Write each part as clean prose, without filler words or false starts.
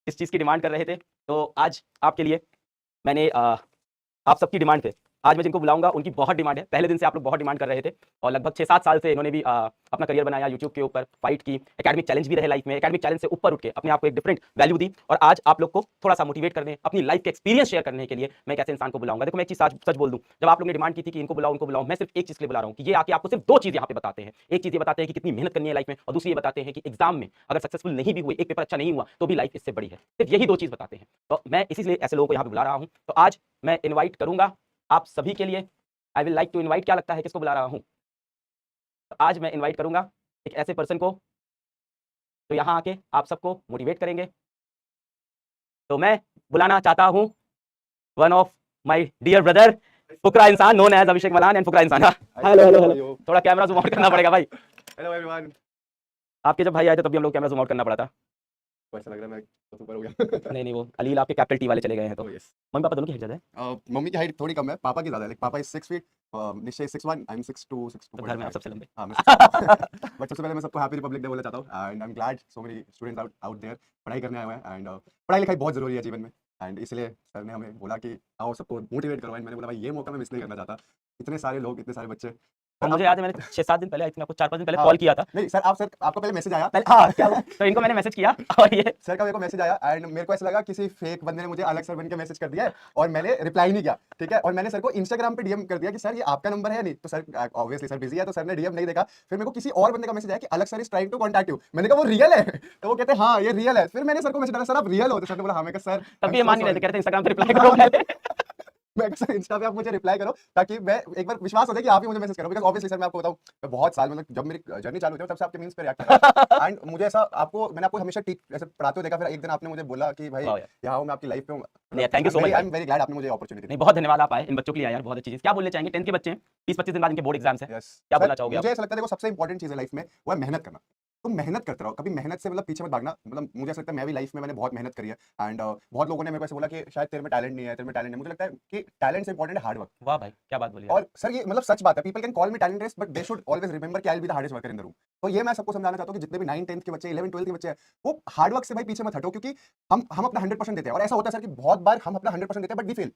किस चीज़ की डिमांड कर रहे थे। तो आज आपके लिए मैंने आप सबकी डिमांड पे आज मैं जिनको बुलाऊँगा उनकी बहुत डिमांड है। पहले दिन से आप लोग बहुत डिमांड कर रहे थे और लगभग 6-7 साल से इन्होंने भी अपना करियर बनाया यूट्यूब के ऊपर, फाइट की, एकेडमिक चैलेंज भी रहे लाइफ में, एकेडमिक चैलेंज से ऊपर उठ के अपने आप को एक डिफरेंट वैल्यू दी और आज आप लोग को थोड़ा-सा मोटिवेट करने, अपनी लाइफ के एक्सपीरियंस शेयर करने के लिए मैं एक ऐसे इंसान को बुलाऊँगा। देखो मैं एक चीज़ सच सच बोल दूँ, जब आप लोगों ने डिमांड की थी कि इनको बुलाओ, मैं सिर्फ एक चीज़ के लिए बुला रहा हूँ कि ये आके आपको सिर्फ 2 चीज़ यहाँ पे बताते हैं। एक चीज़ ये बताते हैं कि कितनी मेहनत करनी है लाइफ में और दूसरी ये बताते हैं कि एग्ज़ाम में अगर सक्सेसफुल नहीं भी हुए, एक पेपर अच्छा नहीं हुआ, तो भी लाइफ इससे बड़ी है। सिर्फ यही 2 चीज़ बताते हैं। तो मैं इसीलिए ऐसे लोगों को यहाँ पे बुला रहा हूँ। तो आज मैं इनवाइट करूँगा आप सभी के लिए I will like to invite क्या लगता है किसको बुला रहा हूँ? तो आज मैं इनवाइट करूँगा एक ऐसे पर्सन को जो यहाँ आके आप सबको मोटिवेट करेंगे। तो मैं बुलाना चाहता हूँ one of my dear brother फुकरा इंसान known as Abhishek Malan and फुकरा इंसान। हेलो। थोड़ा कैमरा ज़ूम आउट करना पड़ेगा भाई। Hello everyone. आपके जब भाई आए थे तब भी हम लोग कैमरा ज़ूम आउट करना पड़ा था। ऐसा लग रहा है मैं बहुत ऊपर हो गया। नहीं, वो अलील आपके कैपिटल टी वाले चले गए हैं तो। Oh yes. मम्मी-पापा दोनों की हाइट ज़्यादा है? मम्मी की हाइट थोड़ी कम है, पापा की ज़्यादा है। लाइक पापा इज़ 6 फीट, निश्चय 6'1", आई एम 6'2", तो घर में आप 6'2.5। सबसे लंबे। हाँ, मैं बट सबसे पहले मैं सबको हैप्पी रिपब्लिक डे बोलना चाहता हूँ and I am glad so many students out there पढ़ाई करने आए हुए हैं एंड पढ़ाई लिखाई बहुत ज़रूरी है जीवन में एंड इसलिए सर ने हमें बोला कि आओ सबको मोटिवेट करो एंड मैंने बोला भाई ये मौका मैं मिस नहीं करना चाहता। इतने सारे लोग, इतने सारे बच्चे। और मुझे याद है मैंने 6-7 दिन पहले आई थिंक आपको 4-5 दिन पहले हाँ, कॉल किया था। नहीं सर आपको पहले मैसेज आया। पहले हाँ, क्या हुआ? तो इनको मैंने मैसेज किया और ये सर का मेरे को मैसेज आया एंड मेरे को ऐसा लगा किसी फेक बंदे ने मुझे अलग सर बन के मैसेज कर दिया है और मैंने रिप्लाई नहीं किया, ठीक है। और मैंने सर को इंस्टाग्राम पे डीएम कर दिया कि सर ये आपका नंबर है या नहीं, तो सर ऑब्वियसली सर बिजी है तो सर ने डीएम नहीं देखा। फिर मेरे को किसी और बंदे का मैसेज आया कि अलग sir is trying to contact you. मैंने कहा वो रियल है? तो वो कहते हैं हाँ ये रियल है। फिर मैंने सर को मैसेज डाला सर आप रियल हो? तो सर ने बोला हाँ। मैं कहा सर तब भी ये मान नहीं रहे थे, कह रहे थे इंस्टाग्राम पे रिप्लाई करो पहले। मैं सर इंस्टा पे आप मुझे रिप्लाई करो ताकि मैं एक बार विश्वास हो जाए कि आप ही मुझे मैसेज करो। बिकॉज़ ऑब्वियसली सर मैं आपको बताऊं मैं बहुत साल मतलब जब मेरी जर्नी चालू हुई थी तब से आपके मीम्स पे रिएक्ट कर रहा था एंड मुझे ऐसा मैंने आपको हमेशा टीच ऐसे पढ़ाते हुए देखा। फिर एक दिन आपने मुझे बोला कि भाई वाह यार। यहाँ हूँ मैं आपकी लाइफ पे हूँ। नहीं thank you so much I भाई। एम वेरी ग्लैड आपने मुझे अपॉर्चुनिटी दी। नहीं बहुत धन्यवाद आप आए इन बच्चों के लिए आए यार, बहुत अच्छी चीज़। क्या बोलना चाहेंगे 10th के बच्चे हैं, 20-25 दिन बाद इनके बोर्ड एग्जाम्स हैं। यस क्या सर, बोलना चाहोगे आप? मुझे ऐसा लगता है देखो सबसे इंपॉर्टेंट चीज़ है लाइफ में वो है मेहनत करना। तुम मेहनत करते रहो, कभी मेहनत से मतलब पीछे मत भागना। मतलब मुझे ऐसा लगता है मैं भी लाइफ में मैंने बहुत मेहनत करी है एंड बहुत लोगों ने मेरे को ऐसे बोला कि शायद तेरे में टैलेंट नहीं है, तेरे में टैलेंट नहीं। मुझे लगता है कि टैलेंट से इंपॉर्टेंट है हार्ड वर्क। वाह भाई, क्या बात बोली यार। और सर ये मतलब सच बात है। People can call me talentless but they should always remember कि I will be the hardest worker in the room. तो ये मैं सबको समझाना चाहता हूँ कि जितने भी 9th 10th के बच्चे 11th 12th के बच्चे हैं वो हार्ड वर्क से भाई पीछे मत हटो क्योंकि हम अपना 100% देते हैं। और ऐसा होता है सर कि बहुत बार हम अपना 100% देते हैं बट वी फेल।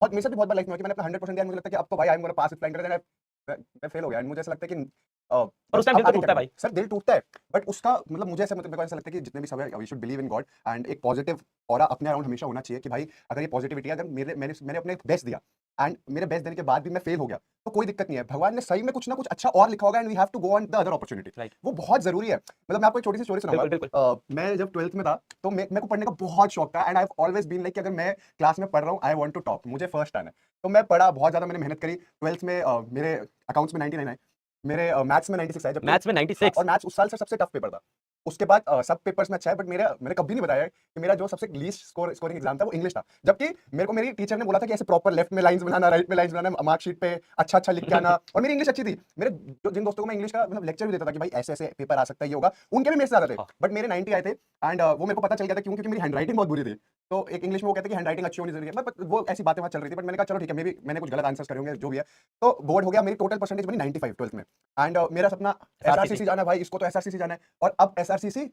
बहुत मेरे साथ भी बहुत बार लाइफ में हुआ कि मैंने अपना 100% दिया। मुझे लगता है कि अब तो भाई आई एम गोना पास इस फ्लाइंग कर देना। मैं फेल हो गया एंड मुझे ऐसा लगता है कि और उस टाइम दिल तो टूटता है भाई। सर दिल टूटता है बट उसका मतलब मुझे ऐसा मेरे को ऐसा लगता है कि जितने भी सब है we should believe in God and एक पॉजिटिव ऑरा अपने अराउंड हमेशा होना चाहिए कि भाई अगर ये पॉजिटिविटी है, अगर मैंने अपने बेस्ट दिया एंड मेरे बेस्ट देने के बाद भी मैं फेल हो गया तो कोई दिक्कत नहीं है। भगवान ने सही में कुछ ना कुछ अच्छा और लिखा होगा and we have to go on the other opportunity. Right. वो बहुत जरूरी है। मतलब मैं आपको एक छोटी सी स्टोरी सुनाऊंगा। बिल्कुल। मैं जब 12th में था तो मेरे को पढ़ने का बहुत शौक था and I have always been like कि अगर मैं क्लास में पढ़ रहा हूँ आई वांट टू टॉप, मुझे फर्स्ट आना है। तो मैं पढ़ा बहुत ज्यादा, मैंने मेहनत करी। 12th में मेरे अकाउंट्स में 99 आए, मेरे मैथ्स में 96 आए। जब मैथ्स में 96 और मैथ्स उस साल से सबसे टफ पेपर था। उसके बाद सब पेपर्स में अच्छा है बट मैंने कभी नहीं बताया कि मेरा जो सबसे लीस्ट स्कोरिंग एग्जाम था वो इंग्लिश था। जबकि मेरे को मेरी टीचर ने बोला था कि ऐसे प्रॉपर लेफ्ट में लाइंस बनाना, राइट में लाइंस बनाना, मार्कशीट पे अच्छा लिख के आना। और मेरी इंग्लिश अच्छी थी। मेरे जिन दोस्तों को मैं इंग्लिश का मतलब लेक्चर भी देता था कि भाई ऐसे ऐसे पेपर आ सकता है, ये होगा, उनके भी मेरे से ज्यादा थे बट मेरे 90 आए थे एंड वो मेरे को पता चल गया था क्योंकि मेरी हैंडराइटिंग बहुत बुरी थी। तो एक इंग्लिश में वो कहते हैं कि हैंडराइटिंग अच्छी होनी जरूरी है बट वो ऐसी बातें वहां चल रही थी। बट मैंने कहा चलो ठीक है, मे बी मैंने कुछ गलत आंसर्स करे होंगे, जो भी है। तो बोर्ड हो गया, मेरी टोटल परसेंटेज बनी 95 12th में एंड मेरा सपना एसआरसीसी जाना है भाई, इसको तो एसआरसीसी जाना है। और अब एसआरसीसी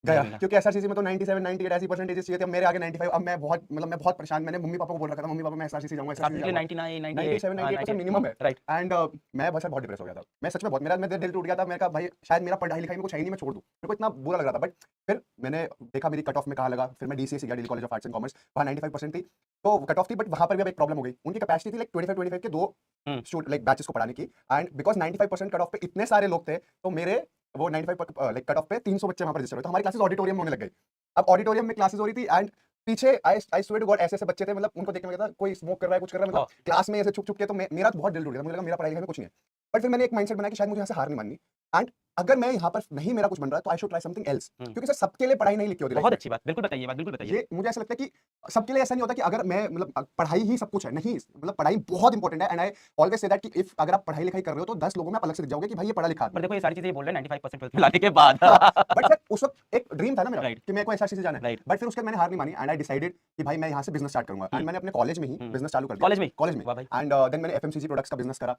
गया क्योंकि एसआरसीसी में तो 97 98 ऐसी परसेंटेज चाहिए थे। अब मेरे आगे 95। अब मैं बहुत परेशान। मैंने मम्मी पापा को बोल रखा था मम्मी पापा मैं एसआरसीसी जाऊंगा, एसआरसीसी जाऊंगा। 99 97 98% मिनिमम है राइट। एंड मैं बहुत डिप्रेस हो गया था। मैं सच में बहुत, मेरा दिल टूट गया था। मैंने कहा भाई शायद मेरा पढ़ाई लिखाई में कुछ है ही नहीं, मैं छोड़ दूं। मेरे को इतना बुरा लग रहा था बट फिर मैंने देखा मेरी कट ऑफ में कहाँ लगा। फिर मैं डीसीएस गया, Delhi college of arts and commerce. वहाँ 95% थी तो कट ऑफ थी बट वहाँ पर भी अब एक प्रॉब्लम हो गई। उनकी कैपेसिटी थी लाइक 25 के दो लाइक बैचेस को पढ़ाने की एंड बिकॉज 95% कट ऑफ पे इतने सारे लोग थे तो मेरे वो 95 लाइक कट ऑफ पे 300 बच्चे वहाँ पर रजिस्टर हुए। तो हमारी क्लासेस ऑडिटोरियम में होने लग गई। अब ऑडिटोरियम में क्लासेस हो रही थी एंड पीछे आई स्वेयर टू गॉड ऐसे ऐसे बच्चे थे, मतलब उनको देख के मैं कहता कोई स्मोक कर रहा है, कुछ कर रहा है, मतलब क्लास में ऐसे छुप के। तो मेरा तो बहुत दिल टूट गया। मुझे लगा मेरा पढ़ाई लिखाई में कुछ नहीं है। बट फिर मैंने एक माइंडसेट बनाया कि शायद मुझे यहाँ से हार नहीं माननी एंड अगर मैं यहाँ पर नहीं मेरा कुछ बन रहा है तो I should try something else. क्योंकि सर सबके लिए पढ़ाई नहीं लिखी होती। बहुत अच्छी बात, बिल्कुल बताइए बात, बिल्कुल बताइए। ये मुझे ऐसा लगता है कि सबके लिए ऐसा नहीं होता कि अगर मैं मतलब पढ़ाई ही सब कुछ है, नहीं। मतलब पढ़ाई बहुत इंपॉर्टेंट है and I always say that कि इफ अगर आप पढ़ाई लिखाई कर रहे हो तो 10 लोगों में आप अलग से दिख जाओगे कि भाई ये पढ़ा लिखा है। पर देखो ये सारी चीजें बोल रहे हैं 95% 12th में लाने के बाद। बट सर उस वक्त एक ड्रीम था ना मेरा Right. कि मेरे को एसआरसीसी जाना है। Right. बट फिर उसके बाद मैंने हार नहीं मानी एंड आई डिसाइडेड कि भाई मैं यहाँ से बिजनेस स्टार्ट करूंगा एंड मैंने अपने कॉलेज में ही बिजनेस चालू कर दिया। कॉलेज में वाह भाई। एंड देन मैंने एफएमसीजी प्रोडक्ट्स का बिजनेस करा।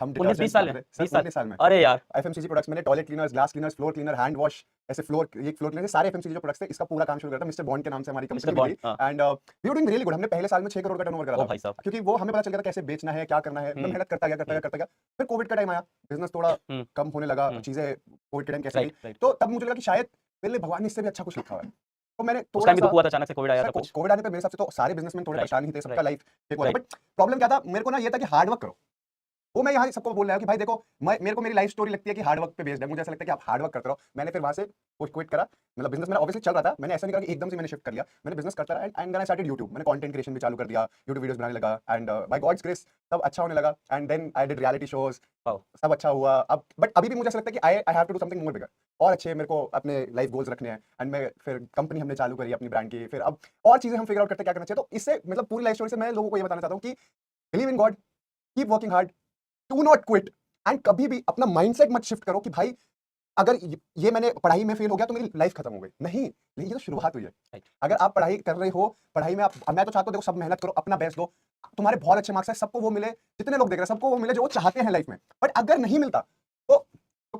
हम 19-20 साल में 20 साल में अरे यार एफएमसीजी प्रोडक्ट्स मैंने toilet cleaners, glass cleaners, floor cleaner, hand wash, ऐसे फ्लोर क्लीनर, सारे एफएमसीजी जो प्रोडक्ट्स थे, इसका पूरा काम शुरू करा था मिस्टर बॉन्ड के नाम से हमारी मिस्टर कंपनी बॉन्ड, थी। हाँ। And we were doing really good. हमने पहले साल में 6 करोड़ का टर्नओवर करा ओ था, भाई साहब। क्योंकि वो हमें पता चल गया था कैसे बेचना है, क्या करना है। मैं मेहनत करता गया। फिर कोविड का टाइम आया, बिजनेस थोड़ा कम होने लगा, चीजें कोविड के टाइम कैसे राइट, थी, राइट। तो तब मुझे लगा कि शायद मेरे लिए भगवान ने इससे भी अच्छा कुछ लिखा हुआ है। तो मैंने उस थोड़ा टाइम भी सा दुख हुआ था, अचानक से कोविड आया था कुछ। कोविड आने पे मेरे हिसाब से तो सारे बिजनेसमैन थोड़े राइट, परेशान ही थे, सबका राइट, लाइफ एक हुआ था। राइट। बट प्रॉब्लम क्या था, मेरे को ना ये था कि हार्ड वर्क करो। वो मैं यहाँ सबको बोल रहा हूँ कि भाई देखो, मेरे को मेरी लाइफ स्टोरी लगती है कि हार्ड वर्क पे बेस्ड है। मुझे ऐसा लगता है कि आप हार्ड वर्क करते रहो। मैंने फिर वहां से क्विट करा। मतलब बिजनेस मेरा ऑब्वियसली चल रहा था, मैंने ऐसा नहीं करा कि एकदम से मैंने शिफ्ट कर लिया। मैंने बिजनेस करता रहा and then I started YouTube. मैंने कंटेंट क्रिएशन भी चालू कर दिया, यूट्यूब वीडियोस बनाने लगा एंड बाय गॉड्स ग्रेस सब अच्छा होने लगा। And then I did reality shows, wow. सब अच्छा हुआ। अब बट अभी भी मुझे ऐसा लगता है कि I have to do something more bigger, और अच्छे मेरे को अपने लाइफ गोल्स रखने हैं। एंड मैं फिर कंपनी हमने चालू करी अपनी ब्रांड की, फिर अब और चीजें हम फिगर आउट करते हैं क्या करना चाहिए। तो इससे मतलब पूरी लाइफ स्टोरी से मैं लोगों को ये बताना चाहता हूँ कि believe in God, keep working hard, do not quit. And कभी भी अपना माइंडसेट मत शिफ्ट करो कि भाई अगर ये मैंने पढ़ाई में फेल हो गया तो मेरी लाइफ खत्म हो गई। नहीं, लेकिन ये तो शुरुआत हुई है। Right. अगर आप पढ़ाई कर रहे हो, पढ़ाई में मैं तो चाहता हूँ देखो सब मेहनत करो, अपना बेस्ट दो, तुम्हारे बहुत अच्छे मार्क्स है, सबको वो मिले, जितने लोग देख रहे हैं सबको वो मिले जो वो चाहते हैं लाइफ में। बट अगर नहीं मिलता तो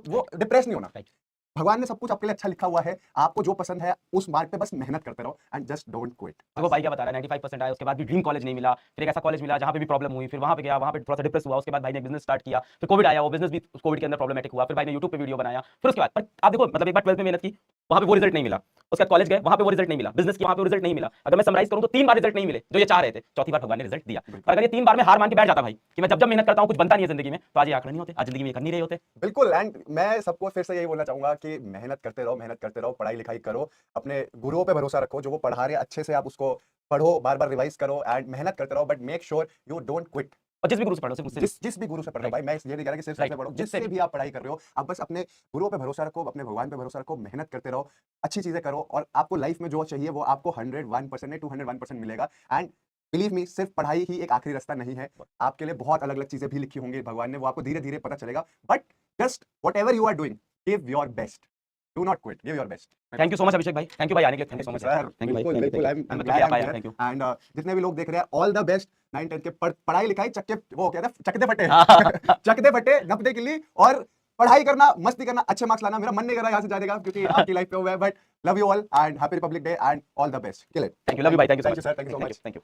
वो डिप्रेस नहीं होना। Right. भगवान ने सब कुछ आपके लिए अच्छा लिखा हुआ है, आपको जो पसंद है उस मार्ग पे बस मेहनत करते रहो एंड जस्ट डोंट क्विट। देखो भाई क्या बता रहा है, 95% आया, उसके बाद भी ड्रीम कॉलेज नहीं मिला, फिर एक ऐसा कॉलेज मिला जहाँ पे भी प्रॉब्लम हुई, फिर वहाँ पे गया, वहाँ पे थोड़ा सा डिप्रेस हुआ, उसके बाद भाई ने बिजनेस स्टार्ट किया, फिर कोविड आया, वो बिजनेस भी कोविड के अंदर प्रॉब्लमेटिक हुआ, फिर भाई ने यूट्यूब पे वीडियो बनाया, फिर उसके बाद पर आप देखो मतलब एक बार 12th में मेहनत की, वहाँ पे वो रिजल्ट नहीं मिला, उसके बाद कॉलेज गए, वहाँ पे वो रिजल्ट नहीं मिला, बिजनेस की वहाँ पे वो रिजल्ट नहीं मिला। अगर मैं समराइज करूँ तो 3 बार रिजल्ट नहीं मिले जो ये चाह रहे थे, चौथी बार भगवान ने रिजल्ट दिया। और अगर ये 3 बार में हार मान के बैठ जाता भाई कि मैं जब मेहनत करता हूँ कुछ बनता नहीं है जिंदगी में, तो आज ये आंकड़े नहीं होते, आज जिंदगी में ये कर नहीं रहे होते। बिल्कुल। एंड मैं सबको फिर से यही बोलना चाहूंगा कि मेहनत करते रहो, पढ़ाई लिखाई करो, अपने गुरुओं पे भरोसा रखो, जो वो पढ़ा रहे हैं अच्छे से आप उसको पढ़ो, बार बार रिवाइज करो एंड मेहनत करते रहो, but make sure you don't quit. और जिस भी गुरु से पढ़ो, सिर्फ मुझसे जिस भी गुरु से पढ़ रहे हो Right. भाई, मैं ये नहीं कह रहा कि सिर्फ Right. से पढ़ो, जिससे जिससे भी आप पढ़ाई कर रहे हो, आप बस अपने गुरुओं पे भरोसा रखो, अपने भगवान पे भरोसा रखो, मेहनत करते रहो, अच्छी चीजें करो, और आपको लाइफ में जो चाहिए वो आपको 101% नहीं 201% मिलेगा। एंड बिलीव मी, सिर्फ पढ़ाई ही एक आखिरी रास्ता नहीं है, आपके लिए बहुत अलग अलग चीजें भी लिखी होंगी भगवान ने, वो आपको धीरे धीरे पता चलेगा। But just whatever you are doing, give your best, do not quit, give your best. Thank you so much Abhishek भाई, थैंक यू भाई आने के लिए, thank you so much sir, thank you भाई, बिल्कुल बिल्कुल, I am thank glad you, I am thank you. And जितने भी लोग देख रहे हैं, ऑल द बेस्ट। 9-10 के पढ़ाई लिखाई चक्के, वो कहते हैं चकते फटे चकते फटे नपदे के लिए, और पढ़ाई करना, मस्ती करना, अच्छे मार्क्स लाना। मेरा मन नहीं कर रहा यहाँ से जाने का क्योंकि आपकी लाइफ पे हुआ है, but love you all and happy republic day and all the best. Kill it. Thank you, love you भाई, thank you sir, thank you so much. Thank you.